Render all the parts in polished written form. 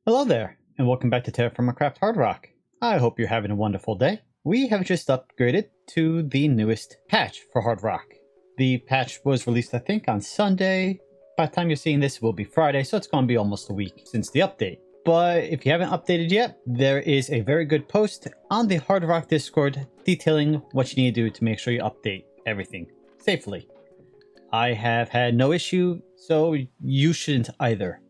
Hello there, and welcome back to TerraFirmaCraft HardRock. I hope you're having a wonderful day. We have just upgraded to the newest patch for HardRock. The patch was released, I think, on Sunday. By the time you're seeing this, it will be Friday, so it's going to be almost a week since the update. But if you haven't updated yet, there is a very good post on the HardRock Discord detailing what you need to do to make sure you update everything safely. I have had no issue, so you shouldn't either.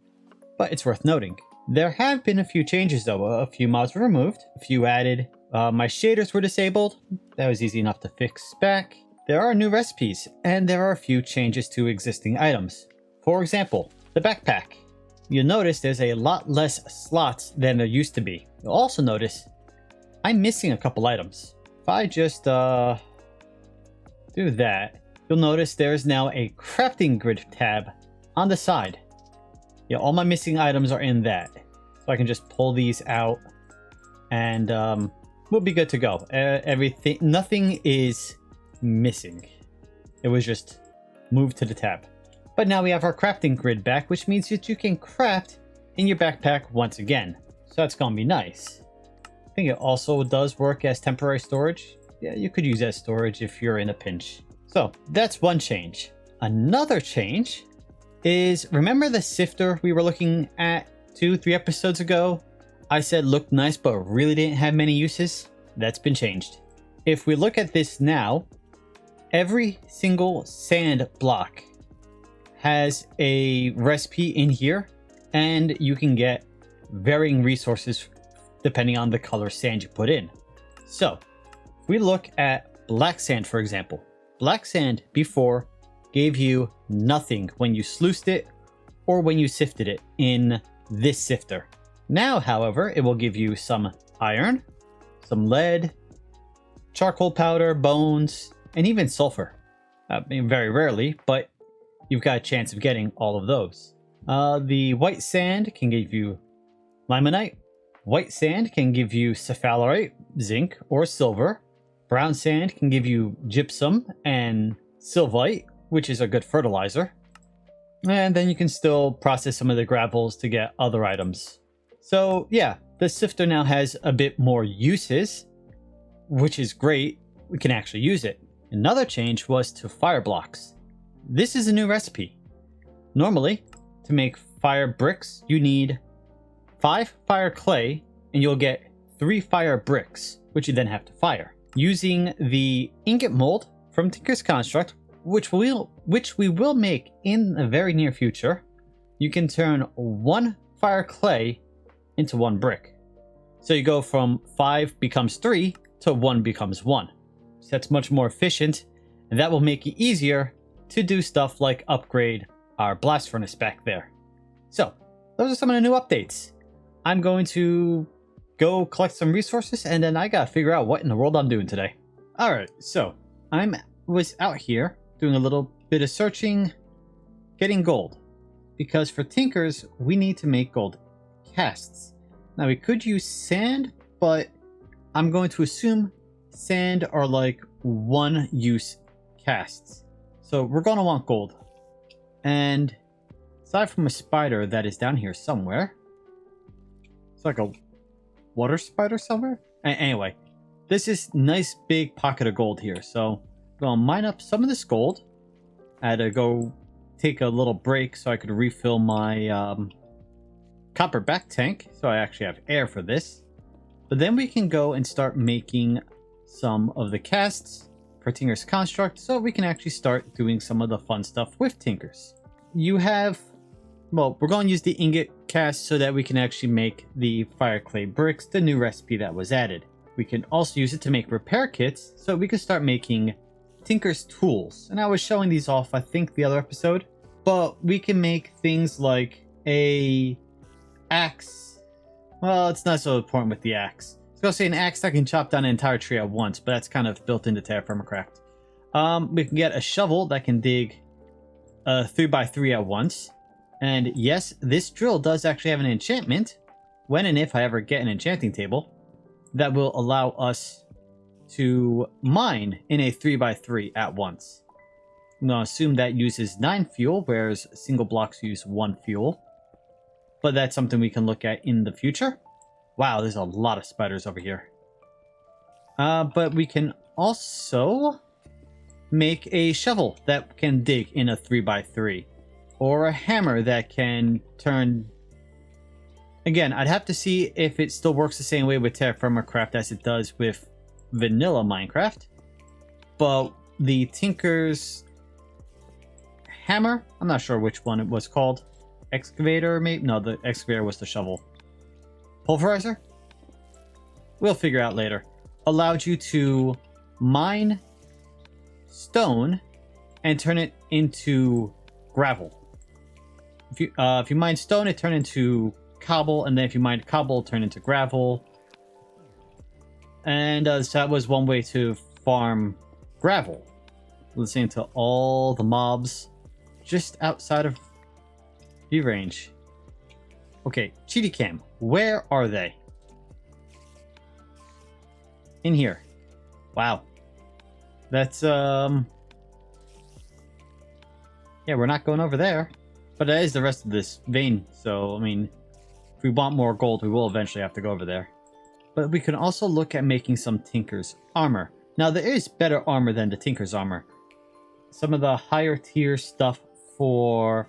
But it's worth noting. There have been a few changes though. A few mods were removed, a few added. My shaders were disabled. That was easy enough to fix back. There are new recipes, and there are a few changes to existing items. For example, the backpack. You'll notice there's a lot less slots than there used to be. You'll also notice I'm missing a couple items. If I just do that, you'll notice there's now a crafting grid tab on the side. Yeah, all my missing items are in that. So I can just pull these out and we'll be good to go. Nothing is missing. It was just moved to the tab. But now we have our crafting grid back, which means that you can craft in your backpack once again. So that's going to be nice. I think it also does work as temporary storage. Yeah, you could use as storage if you're in a pinch. So that's one change. Another change is, remember the sifter we were looking at 2-3 episodes ago? I said looked nice but really didn't have many uses. That's been changed. If we look at this now, every single sand block has a recipe in here, and you can get varying resources depending on the color sand you put in. So if we look at black sand, for example, black sand before gave you nothing when you sluiced it or when you sifted it in this sifter. Now, however, it will give you some iron, some lead, charcoal powder, bones, and even sulfur. I mean, very rarely, but you've got a chance of getting all of those. The white sand can give you limonite. White sand can give you cephalerite, zinc, or silver. Brown sand can give you gypsum and sylvite, which is a good fertilizer. And then you can still process some of the gravels to get other items. So yeah, the sifter now has a bit more uses, which is great. We can actually use it. Another change was to fire blocks. This is a new recipe. Normally, to make fire bricks, you need 5 fire clay, and you'll get 3 fire bricks, which you then have to fire. Using the ingot mold from Tinker's Construct, which we will make in the very near future, you can turn 1 fire clay into 1 brick. So you go from 5 becomes 3 to 1 becomes 1. So that's much more efficient, and that will make it easier to do stuff like upgrade our blast furnace back there. So those are some of the new updates. I'm going to go collect some resources, and then I gotta figure out what in the world I'm doing today. Alright, so I was out here doing a little bit of searching, getting gold. Because for Tinkers, we need to make gold casts. Now we could use sand, but I'm going to assume sand are like one-use casts. So we're going to want gold. And aside from a spider that is down here somewhere, it's like a water spider somewhere? Anyway, this is nice big pocket of gold here. So I'm going to mine up some of this gold. I had to go take a little break so I could refill my copper back tank. So I actually have air for this. But then we can go and start making some of the casts for Tinker's Construct, so we can actually start doing some of the fun stuff with Tinkers. You have, well, we're going to use the ingot cast so that we can actually make the fire clay bricks, the new recipe that was added. We can also use it to make repair kits, so we can start making Tinker's tools. And I was showing these off, I think, the other episode. But we can make things like a axe. Well, it's not so important with the axe. I was going to say an axe that can chop down an entire tree at once, but that's kind of built into TerraFirmaCraft. We can get a shovel that can dig 3x3 at once. And yes, this drill does actually have an enchantment, when and if I ever get an enchanting table, that will allow us to mine in a 3x3 at once. I'm going to assume that uses 9 fuel, whereas single blocks use 1 fuel. but that's something we can look at in the future. Wow, there's a lot of spiders over here. But we can also make a shovel that can dig in a 3x3, or a hammer that can turn. Again, I'd have to see if it still works the same way with TerraFirmaCraft as it does with vanilla Minecraft. But the Tinker's hammer, I'm not sure which one it was called. Excavator, maybe? No, the excavator was the shovel. Pulverizer? We'll figure out later. Allowed you to mine stone and turn it into gravel. If you mine stone, it turns into cobble, and then if you mine cobble, it turns into gravel. And so that was one way to farm gravel. Listening to all the mobs just outside of view range. Okay, Cheaty Cam, where are they? In here. Wow. That's yeah, we're not going over there. But that is the rest of this vein, so I mean, if we want more gold, we will eventually have to go over there. But we can also look at making some Tinker's armor. Now, there is better armor than the Tinker's armor. Some of the higher tier stuff for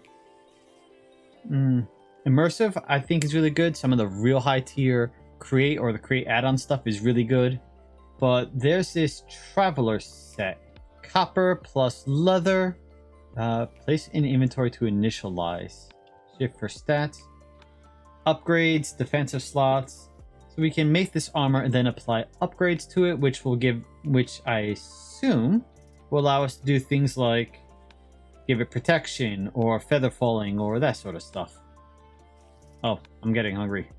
immersive, I think, is really good. Some of the real high tier create or the create add-on stuff is really good. But there's this traveler set. Copper plus leather. Place in inventory to initialize. Shift for stats. Upgrades, defensive slots. So we can make this armor and then apply upgrades to it, which I assume will allow us to do things like give it protection or feather falling or that sort of stuff. Oh, I'm getting hungry.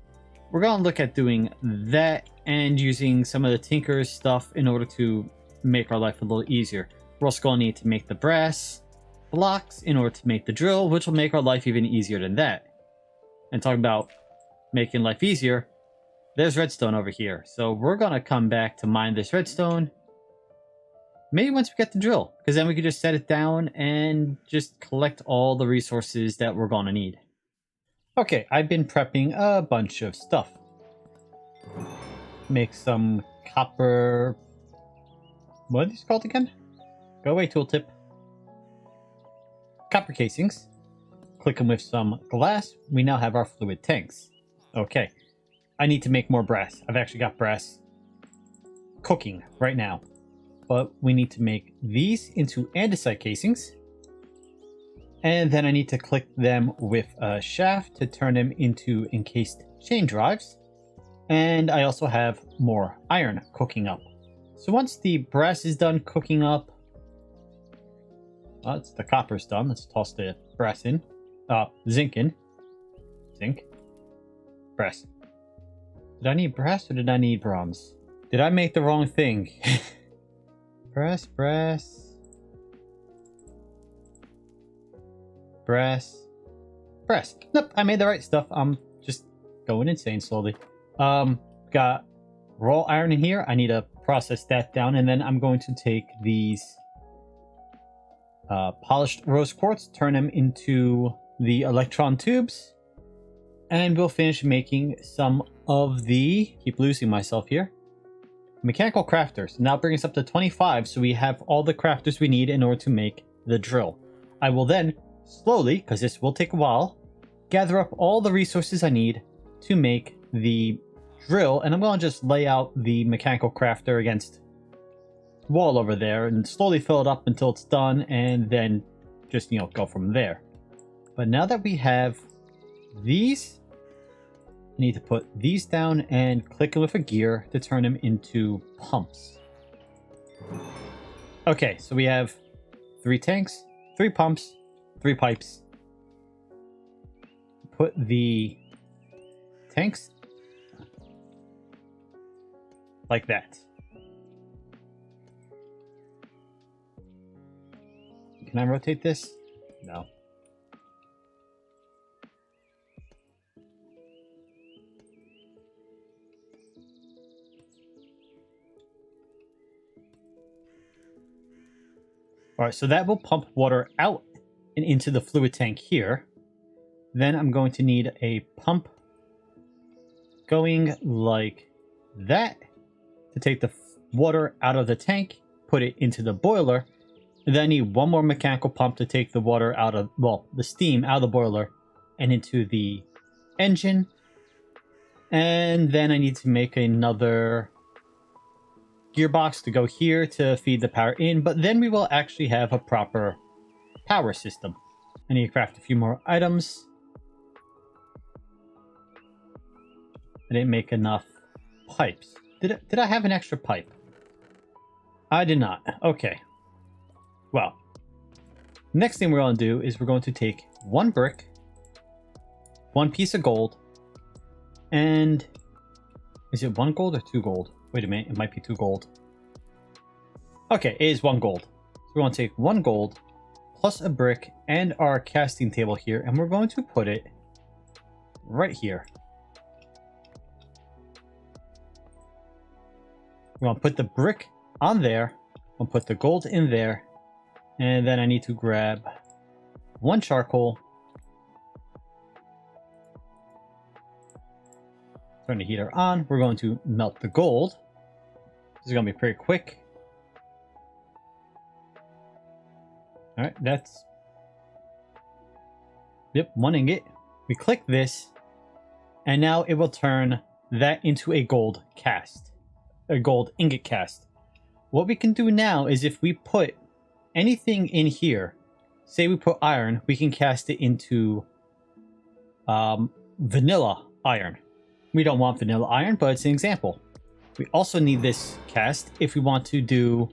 We're going to look at doing that and using some of the Tinker's stuff in order to make our life a little easier. We're also going to need to make the brass blocks in order to make the drill, which will make our life even easier than that. And talking about making life easier, there's redstone over here. So we're going to come back to mine this redstone. Maybe once we get the drill, because then we can just set it down and just collect all the resources that we're going to need. Okay, I've been prepping a bunch of stuff. Make some copper... What are these called again? Go away, tooltip. Copper casings. Click them with some glass. We now have our fluid tanks. Okay. I need to make more brass. I've actually got brass cooking right now. But we need to make these into andesite casings. And then I need to click them with a shaft to turn them into encased chain drives. And I also have more iron cooking up. So once the brass is done cooking up, it's the copper's done. Let's toss the brass in. Zinc in. Zinc. Brass. Did I need brass or did I need bronze? Did I make the wrong thing? Brass, brass. Brass. Brass. Nope, I made the right stuff. I'm just going insane slowly. Got raw iron in here. I need to process that down, and then I'm going to take these polished rose quartz, turn them into the electron tubes, and we'll finish making some of the, keep losing myself here, mechanical crafters. Now bring us up to 25, so we have all the crafters we need in order to make the drill. I will then slowly, because this will take a while, gather up all the resources I need to make the drill, and I'm going to just lay out the mechanical crafter against wall over there and slowly fill it up until it's done, and then just, go from there. But now that we have these, I need to put these down and click them with a gear to turn them into pumps. Okay, so we have 3 tanks, 3 pumps, 3 pipes. Put the tanks like that. Can I rotate this? No. Alright, so that will pump water out and into the fluid tank here. Then I'm going to need a pump going like that to take the water out of the tank, put it into the boiler. And then I need one more mechanical pump to take the water out of, well, the steam out of the boiler and into the engine. And then I need to make another gearbox to go here to feed the power in, but then we will actually have a proper power system. I need to craft a few more items. I didn't make enough pipes. Did I have an extra pipe? I did not. Okay. Well, next thing we're going to do is we're going to take one brick, one piece of gold, and is it 1 gold or 2 gold? Wait a minute, it might be 2 gold. Okay, it is 1 gold. So we're going to take 1 gold plus a brick and our casting table here, and we're going to put it right here. We're going to put the brick on there. We'll put the gold in there. And then I need to grab 1 charcoal. Turn the heater on. We're going to melt the gold. This is going to be pretty quick. Alright, that's... Yep, 1 ingot. We click this. And now it will turn that into a gold cast. A gold ingot cast. What we can do now is if we put anything in here, say we put iron, we can cast it into vanilla iron. We don't want vanilla iron, but it's an example. We also need this cast if we want to do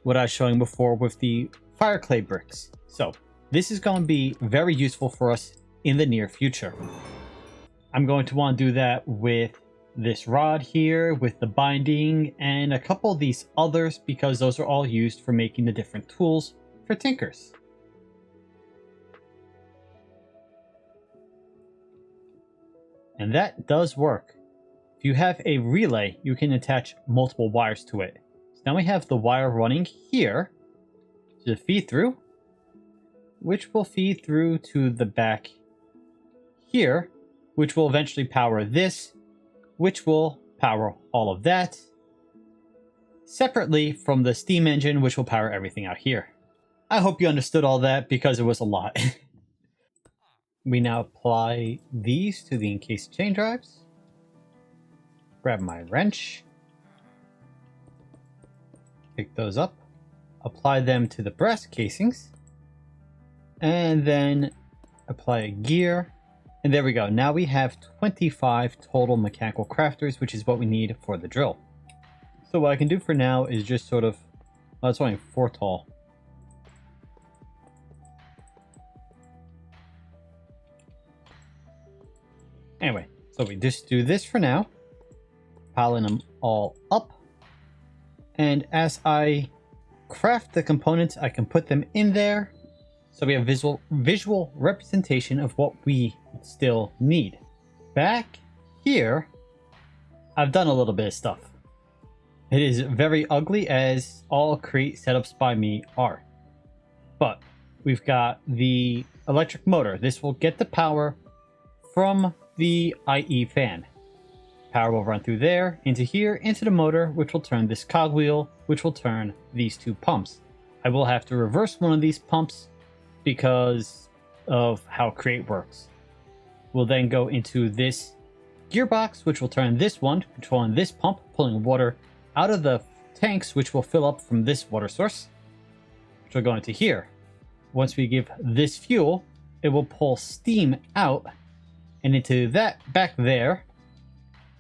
what I was showing before with the fire clay bricks. So this is going to be very useful for us in the near future. I'm going to want to do that with this rod here, with the binding, and a couple of these others, because those are all used for making the different tools for tinkers. And that does work. If you have a relay, you can attach multiple wires to it. So now we have the wire running here to feed through, which will feed through to the back here, which will eventually power this, which will power all of that, separately from the steam engine, which will power everything out here. I hope you understood all that because it was a lot. We now apply these to the encased chain drives. Grab my wrench. Pick those up. Apply them to the brass casings. And then apply a gear. And there we go. Now we have 25 total mechanical crafters, which is what we need for the drill. So what I can do for now is just sort of... Oh, it's only 4 tall. Anyway, so we just do this for now. Piling them all up. And as I craft the components, I can put them in there. So we have visual representation of what we still need. Back here, I've done a little bit of stuff. It is very ugly, as all Create setups by me are. But we've got the electric motor. This will get the power from the IE fan. Power will run through there, into here, into the motor, which will turn this cogwheel, which will turn these 2 pumps. I will have to reverse one of these pumps because of how Create works. We'll then go into this gearbox, which will turn this one, controlling this pump, pulling water out of the tanks, which will fill up from this water source, which will go into here. Once we give this fuel, it will pull steam out and into that back there,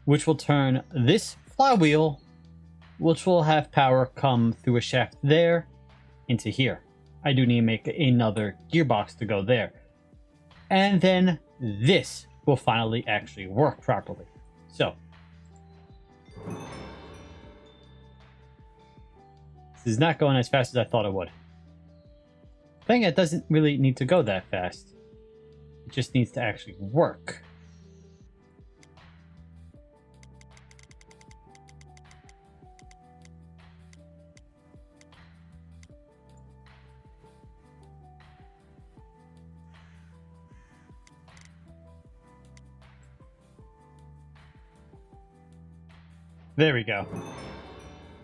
which will turn this flywheel, which will have power come through a shaft there into here. I do need to make another gearbox to go there. And then this will finally actually work properly. So, this is not going as fast as I thought it would. I think it doesn't really need to go that fast. It just needs to actually work. There we go.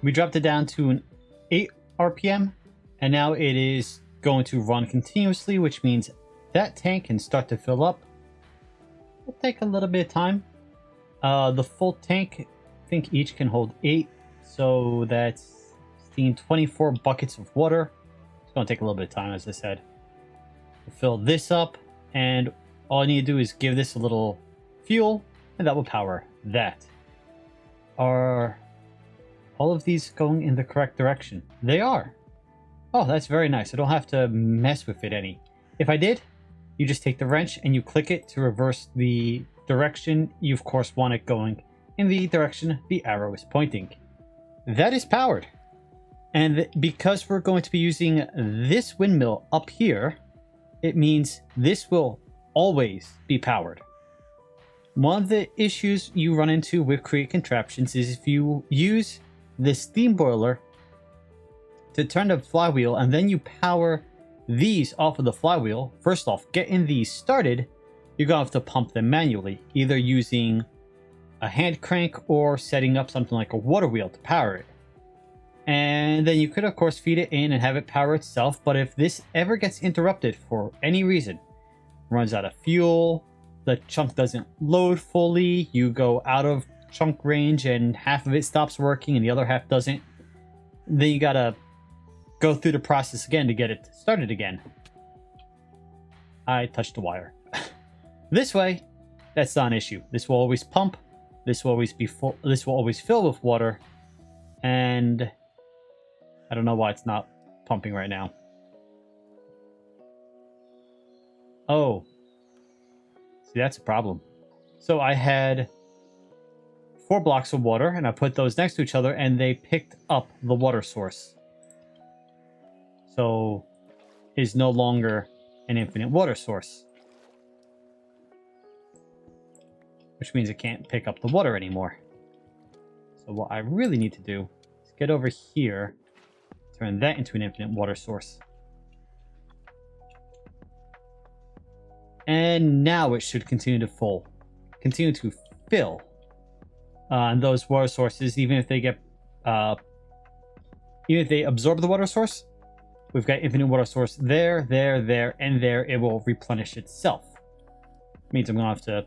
We dropped it down to an 8 RPM, and now it is going to run continuously, which means that tank can start to fill up. It'll take a little bit of time. The full tank, I think each can hold 8, so that's 24 buckets of water. It's going to take a little bit of time, as I said. We'll fill this up, and all I need to do is give this a little fuel, and that will power that. Are all of these going in the correct direction? They are. Oh, that's very nice. I don't have to mess with it any. If I did, you just take the wrench and you click it to reverse the direction. You, of course, want it going in the direction the arrow is pointing. That is powered. And because we're going to be using this windmill up here, it means this will always be powered. One of the issues you run into with Create Contraptions is if you use the steam boiler to turn the flywheel and then you power these off of the flywheel, first off, getting these started, you're going to have to pump them manually, either using a hand crank or setting up something like a water wheel to power it. And then you could, of course, feed it in and have it power itself, but if this ever gets interrupted for any reason, runs out of fuel, the chunk doesn't load fully, you go out of chunk range and half of it stops working and the other half doesn't, then you gotta go through the process again to get it started again. I touched the wire. This way, that's not an issue. This will always pump, this will always be full, this will always fill with water, and I don't know why it's not pumping right now. Oh. See, that's a problem. So I had 4 blocks of water, and I put those next to each other, and they picked up the water source. So it's no longer an infinite water source. Which means it can't pick up the water anymore. So what I really need to do is get over here, turn that into an infinite water source. And now it should continue to fill. And those water sources, even if they get, even if they absorb the water source, we've got infinite water source there, and there. It will replenish itself. Means I'm gonna have to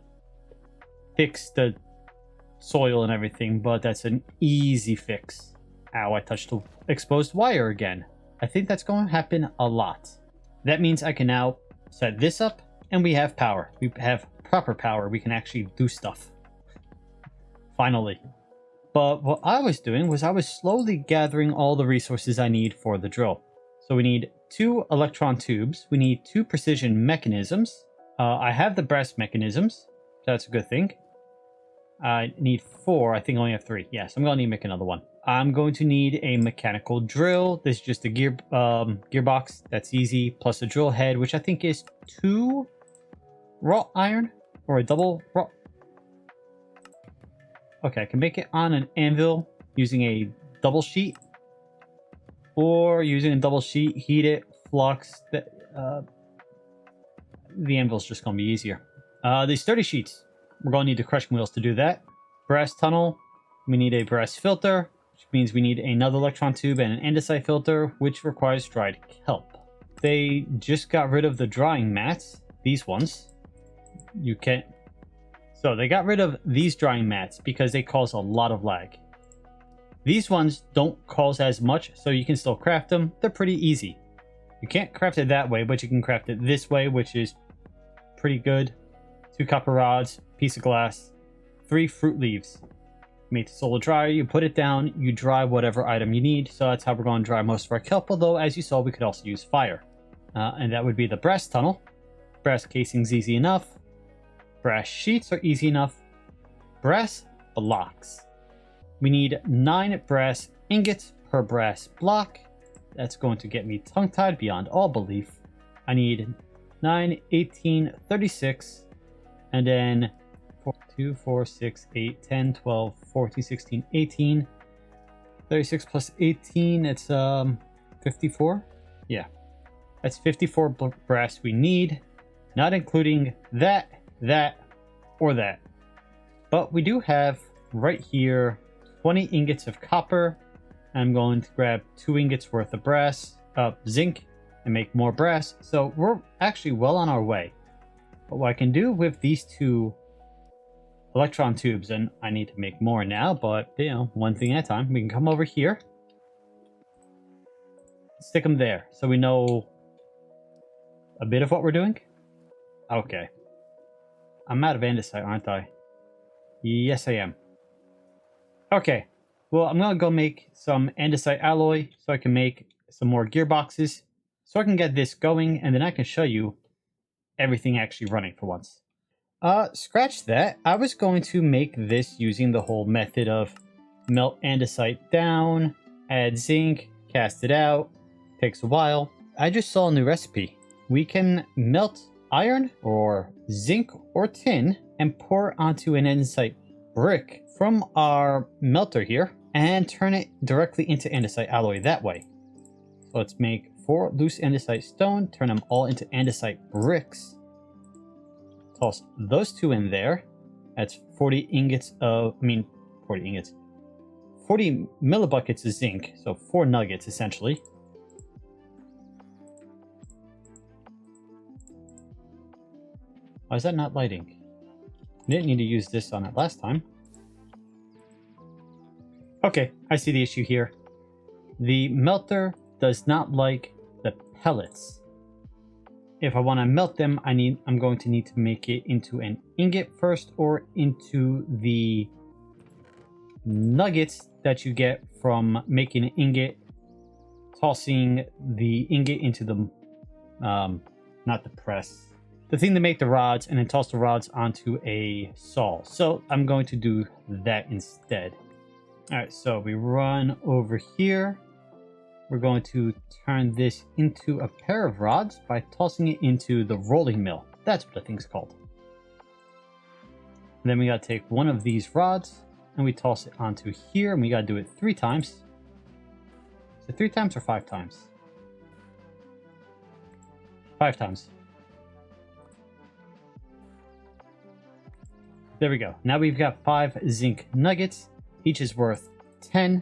fix the soil and everything, but that's an easy fix. Ow, I touched the exposed wire again. I think that's going to happen a lot. That means I can now set this up, and we have power. We have proper power. We can actually do stuff. Finally. But what I was doing was I was slowly gathering all the resources I need for the drill. So we need 2 electron tubes. We need 2 precision mechanisms. I have the brass mechanisms. That's a good thing. I need 4. I think I only have 3. Yes, I'm going to need to make another one. I'm going to need a mechanical drill. This is just a gearbox. That's easy. Plus a drill head, which I think is 2 wrought iron or a double wrought. Okay, I can make it on an anvil using a double sheet, or using a double sheet, heat it, flux. The anvil's just going to be easier. These sturdy sheets, we're going to need the crushing wheels to do that. Brass tunnel, we need a brass filter, which means we need another electron tube and an andesite filter, which requires dried kelp. They just got rid of the drying mats, these ones. You can't. So they got rid of these drying mats because they cause a lot of lag. These ones don't cause as much, so you can still craft them. They're pretty easy. You can't craft it that way, but you can craft it this way, which is pretty good. 2 copper rods, piece of glass, 3 fruit leaves. Make the solar dryer, you put it down, you dry whatever item you need. So that's how we're going to dry most of our kelp, although as you saw, we could also use fire. And that would be the brass tunnel. Brass casing's easy enough. Brass sheets are easy enough. Brass blocks. We need 9 brass ingots per brass block. That's going to get me tongue-tied beyond all belief. I need 9, 18, 36, and then 2, 4, 6, 8, 10, 12, 14, 16, 18. 36 plus 18, it's 54. Yeah, that's 54 brass we need, not including that, or that. But we do have right here 20 ingots of copper. I'm going to grab 2 ingots worth of zinc and make more brass. So we're actually well on our way. But what I can do with these 2 electron tubes, and I need to make more now, but you know, one thing at a time. We can come over here, stick them there so we know a bit of what we're doing. Okay. I'm out of andesite, aren't I? Yes, I am. Okay. Well, I'm going to go make some andesite alloy so I can make some more gearboxes so I can get this going, and then I can show you everything actually running for once. Scratch that. I was going to make this using the whole method of melt andesite down, add zinc, cast it out. Takes a while. I just saw a new recipe. We can melt iron or zinc or tin and pour onto an andesite brick from our melter here and turn it directly into andesite alloy that way. So let's make 4 loose andesite stone, turn them all into andesite bricks. Toss those 2 in there. That's 40 millibuckets of zinc, so 4 nuggets essentially. Why is that not lighting? I didn't need to use this on it last time. Okay, I see the issue here. The melter does not like the pellets. If I want to melt them, I'm going to need to make it into an ingot first, or into the nuggets that you get from making an ingot, tossing the ingot into the not the press, the thing to make the rods, and then toss the rods onto a saw. So I'm going to do that instead. All right, so we run over here. We're going to turn this into a pair of rods by tossing it into the rolling mill. That's what the thing's called. And then we got to take one of these rods and we toss it onto here, and we got to do it 3 times. Is it 3 times or 5 times? 5 times. There we go. Now we've got 5 zinc nuggets. Each is worth 10.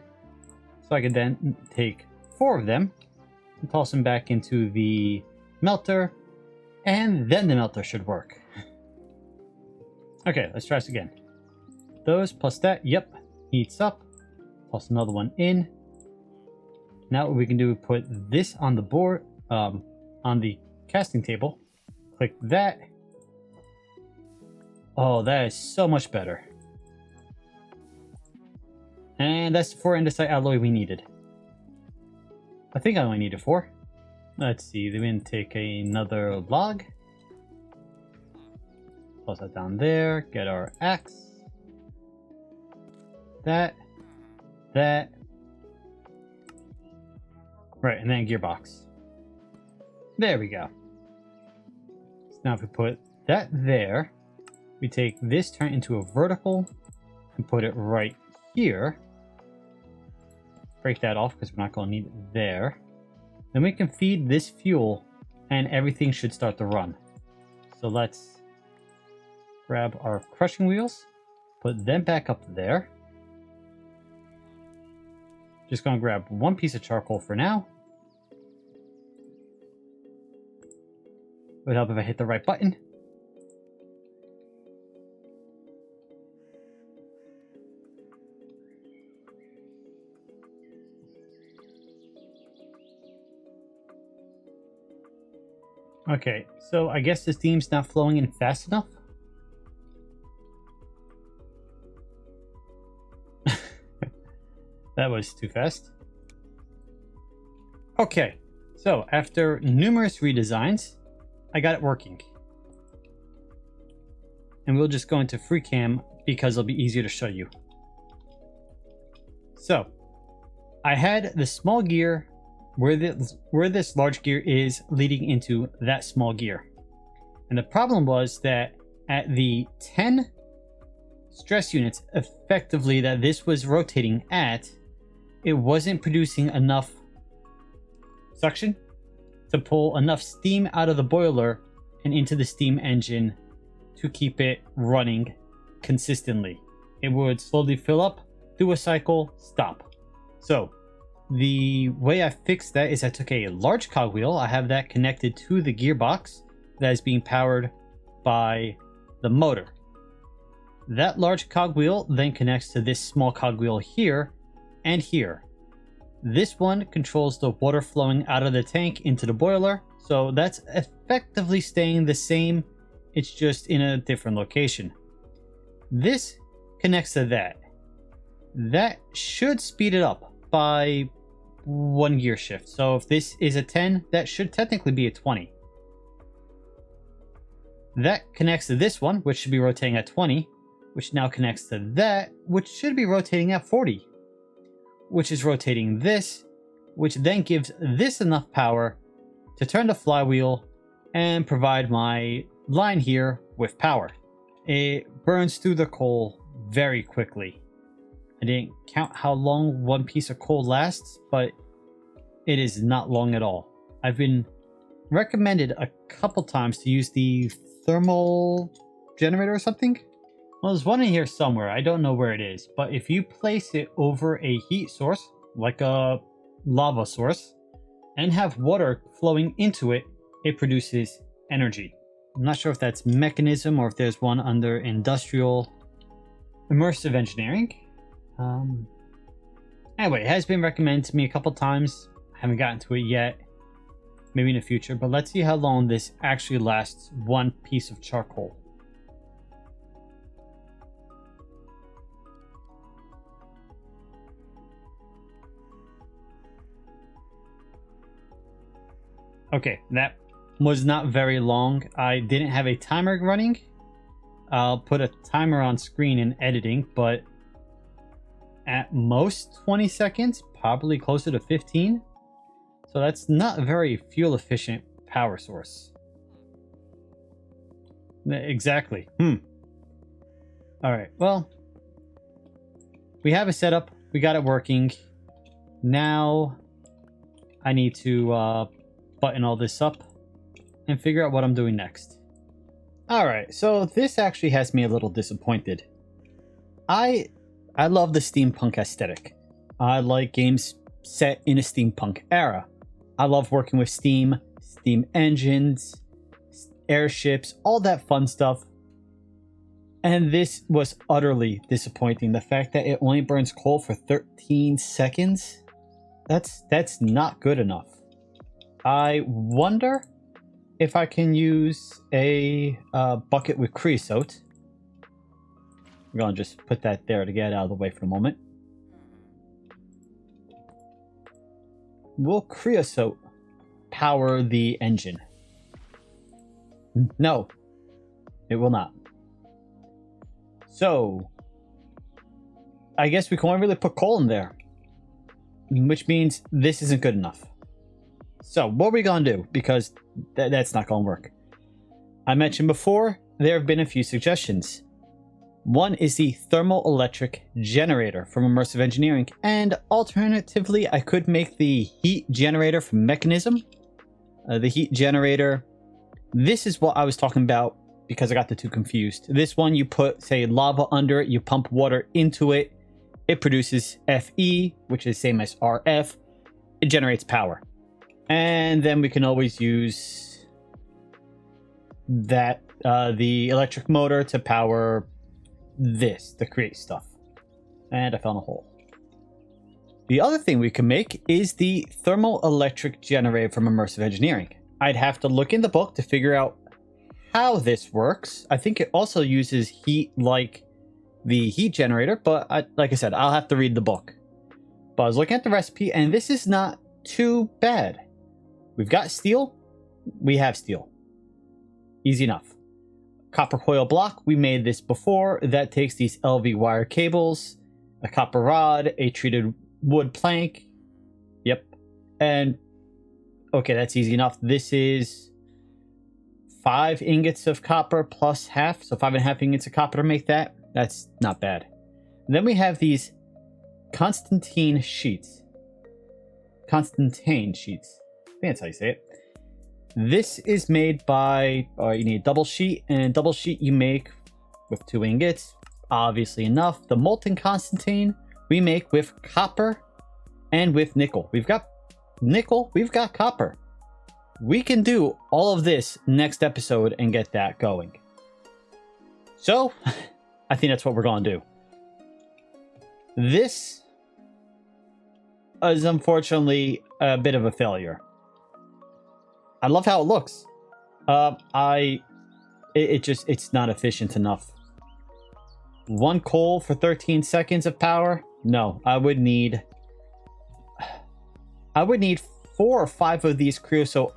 So I can then take 4 of them and toss them back into the melter, and then the melter should work. Okay, let's try this again. Those plus that, yep, heats up. Toss another one in. Now what we can do is put this on the board, on the casting table. Click that. Oh, that is so much better. And that's the 4 andesite alloy we needed. I think I only needed 4. Let's see, then we can take another log. Toss that down there, get our axe. That. Right, and then gearbox. There we go. So now if we put that there, we take this, turn it into a vertical, and put it right here. Break that off because we're not going to need it there. Then we can feed this fuel and everything should start to run. So let's grab our crushing wheels, put them back up there. Just going to grab 1 piece of charcoal for now. It would help if I hit the right button. Okay, so I guess the steam's not flowing in fast enough. That was too fast. Okay, so after numerous redesigns, I got it working. And we'll just go into free cam because it'll be easier to show you. So, I had the small gear where this large gear is leading into that small gear. And the problem was that at the 10 stress units effectively that this was rotating at, it wasn't producing enough suction to pull enough steam out of the boiler and into the steam engine to keep it running consistently. It would slowly fill up do a cycle, stop. So the way I fixed that is I took a large cogwheel. I have that connected to the gearbox that is being powered by the motor. That large cogwheel then connects to this small cogwheel here and here. This one controls the water flowing out of the tank into the boiler, so that's effectively staying the same, it's just in a different location. This connects to that. That should speed it up by 1 gear shift. So if this is a 10, that should technically be a 20. That connects to this one, which should be rotating at 20, which now connects to that, which should be rotating at 40, which is rotating this, which then gives this enough power to turn the flywheel and provide my line here with power. It burns through the coal very quickly. I didn't count how long one piece of coal lasts, but it is not long at all. I've been recommended a couple times to use the thermal generator or something. Well, there's one in here somewhere. I don't know where it is, but if you place it over a heat source, like a lava source, and have water flowing into it, it produces energy. I'm not sure if that's mechanism or if there's one under industrial immersive engineering. Anyway, it has been recommended to me a couple times. I haven't gotten to it yet. Maybe in the future, but let's see how long this actually lasts one piece of charcoal. Okay, that was not very long. I didn't have a timer running. I'll put a timer on screen in editing, but at most 20 seconds, probably closer to 15. So that's not a very fuel efficient power source. Exactly. All right, well, we have it set up. We got it working. Now I need to button all this up and figure out what I'm doing next. All right, so this actually has me a little disappointed. I love the steampunk aesthetic. I like games set in a steampunk era. I love working with steam engines, airships, all that fun stuff. And this was utterly disappointing. The fact that it only burns coal for 13 seconds, that's not good enough. I wonder if I can use a bucket with creosote. We're going to just put that there to get it out of the way for a moment. Will creosote power the engine? No, it will not. So, I guess we can only really put coal in there, which means this isn't good enough. So, what are we going to do? Because that's not going to work. I mentioned before, there have been a few suggestions. One is the thermal electric generator from Immersive Engineering, and alternatively, I could make the heat generator from Mechanism. The heat generator, this is what I was talking about because I got the two confused. This one, you put, say, lava under it, you pump water into it, it produces Fe, which is same as RF, it generates power. And then we can always use that, the electric motor to power this to create stuff. And I found a hole. The other thing we can make is the thermal electric generator from Immersive Engineering. I'd have to look in the book to figure out how this works. I think it also uses heat like the heat generator, but like I said, I'll have to read the book. But I was looking at the recipe, and this is not too bad. We've got steel. We have steel. Easy enough. Copper coil block, we made this before. That takes these LV wire cables, a copper rod, a treated wood plank. Yep. And okay, that's easy enough. This is 5 ingots of copper plus half, so 5.5 ingots of copper to make that. That's not bad. And then we have these Constantine sheets. Constantine sheets. I think that's how you say it. This is made by, you need a double sheet, and double sheet you make with 2 ingots, obviously enough. The molten Constantine, we make with copper and with nickel. We've got nickel, we've got copper. We can do all of this next episode and get that going. So, I think that's what we're going to do. This is unfortunately a bit of a failure. I love how it looks. It's not efficient enough. 1 coal for 13 seconds of power? No, I would need 4 or 5 of these creosote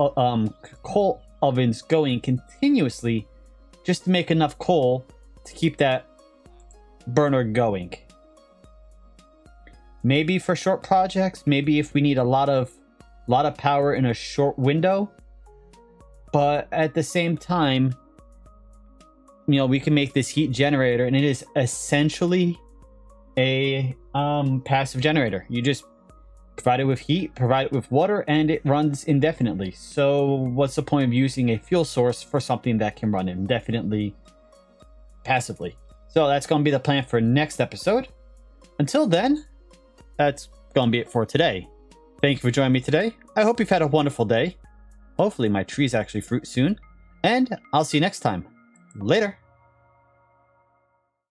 coal ovens going continuously just to make enough coal to keep that burner going. Maybe for short projects, maybe if we need a lot of power in a short window. But at the same time, you know, we can make this heat generator, and it is essentially a passive generator. You just provide it with heat, provide it with water, and it runs indefinitely. So what's the point of using a fuel source for something that can run indefinitely passively? So that's going to be the plan for next episode. Until then, that's going to be it for today. Thank you for joining me today. I hope you've had a wonderful day. Hopefully my trees actually fruit soon. And I'll see you next time. Later.